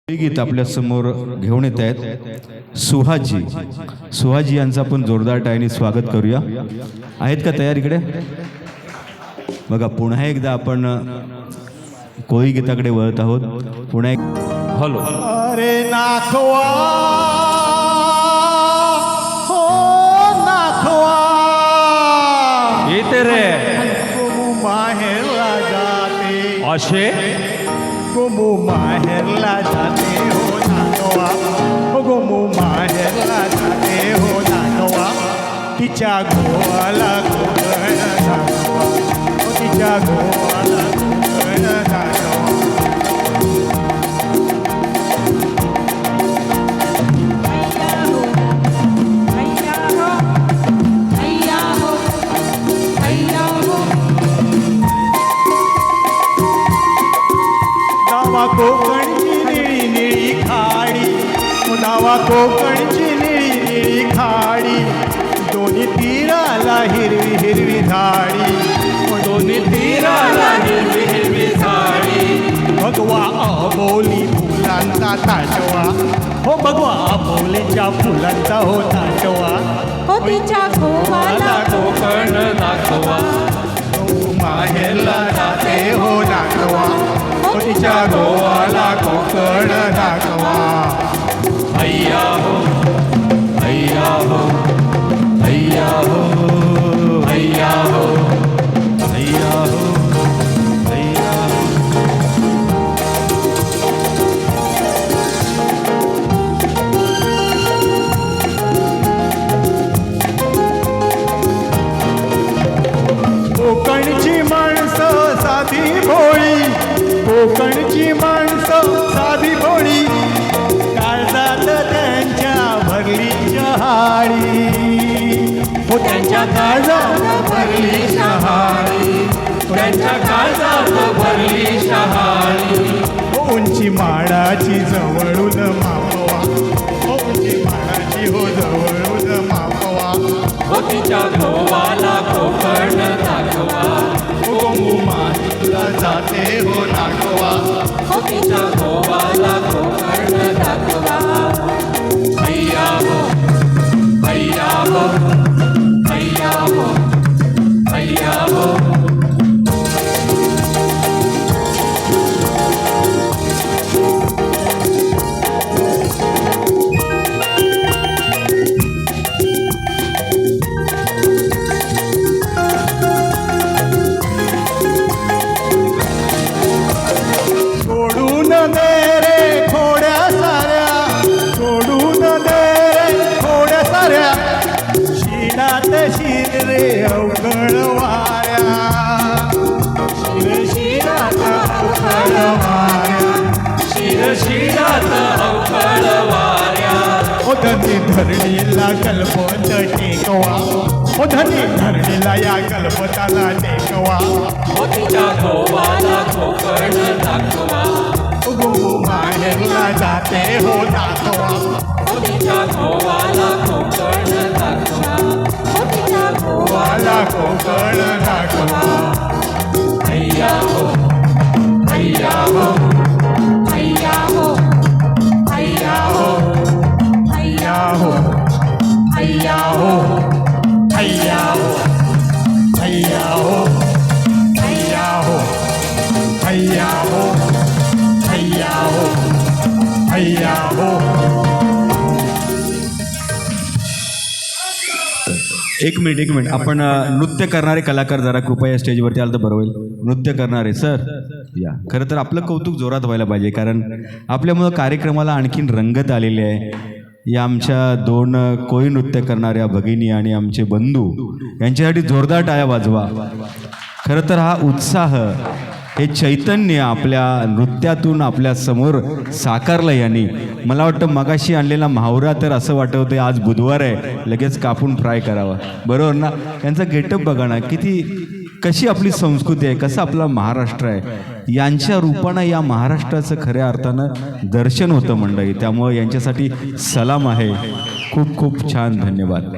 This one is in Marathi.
गीत आपल्या समोर घेऊन येत आहेत सुहाजी यांचं आपण जोरदार टाळ्यांनी स्वागत करूया। आहेत का तयार इकडे? बघा पुन्हा एकदा आपण कोळी गीताकडे वळत आहोत। पुन्हा एक हॅलो अरे नाखवा हो नाखवा येते रे कोमू माहेरला जाते अशे कोमू माहेरला जाते हो नाखवा कोमू माहेरला जाते हो नाखवा तिच्या गोवाला गोगण नाखवा तिच्या गोवाला गोगण नाखवा कोकणची निळी निळी खाडी नावा कोकणची निळी निळी खाडी दोन्ही तीराला हिरवी हिरवी झाडी दोन्ही तीराला हिरवी हिरवी झाडी भगवा अबोली फुलांचा ताटवा हो भगवा अबोलीच्या फुलांचा हो ताटवा हो तिच्या गोवाला कोकण दाखवा माहेरला जाते हो दाखवा तिच्या गोवाला कोकण दाखवा अय्या हो अय्या हो अय्या हो अय्या हो अय्या हो अय्या हो। कोकणची माणसं साधी भोळी कोकणची माणसं साधी भोळी काळजात त्यांच्या भरली शहाळी हो त्यांच्या काळजात भरली शहाळी त्यांच्या काळजात भरली शहाळी उंची माडाची जवळून मापवा उंची माडाची हो जवळून मापवा हो तिच्या गोवाला कोकण दाखवा कोमू माहेरला जाते हो नाखवा हो तिच्या गोवाला कोकण दाखवा अय्या हो अय्या हो अय्या हो अय्या हो। सोडून दे रे खोड्या साऱ्या सोडून दे रे खोड्या साऱ्या शिरात शिर रे अवघड वाऱ्या शिरात अवघड वाऱ्या शिरात अवघड वाऱ्या ओ धनी धरणीला कल्पत टेकवा ओ धनी धरणीला या कल्पताला टेकवा हो तिच्या गोवाला कोकण दाखवा गोमू माहेरला जाते हो दाखवा हो तिच्या गोवाला कोकण दाखवा हो तिच्या वाला कोकण दाखवा अय्या हो अय्या हो अय्या हो अय्या हो अय्या हो अय्या हो अय्या हो अय्या हो अय्या हो अय्या हो अय्या हो अय्या हो। एक मिनिट आपण नृत्य करणारे कलाकार जरा कृपया या स्टेजवरती आलं तर बरं होईल। नृत्य करणारे सर या खरं तर आपलं कौतुक जोरात व्हायला पाहिजे कारण आपल्यामुळं कार्यक्रमाला आणखीन रंगत आलेली आहे। या आमच्या दोन कोळी नृत्य करणाऱ्या भगिनी आणि आमचे बंधू यांच्यासाठी जोरदार टाळ्या वाजवा। खरं तर हा उत्साह हे चैतन्य आपल्या नृत्यातून आपल्या समोर साकारलं यांनी। मला वाटतं मगाशी आणलेला म्हावरा तर असं वाटवते आज बुधवार आहे लगेच कापून फ्राय करावा, बरोबर ना? यांचा गेटअप बघा ना, किती कशी आपली संस्कृती आहे, कसा आपला महाराष्ट्र आहे। यांच्या रूपानं या महाराष्ट्राचं खऱ्या अर्थानं दर्शन होतं मंडळी। त्यामुळे यांच्यासाठी सलाम आहे। खूप खूप छान, धन्यवाद।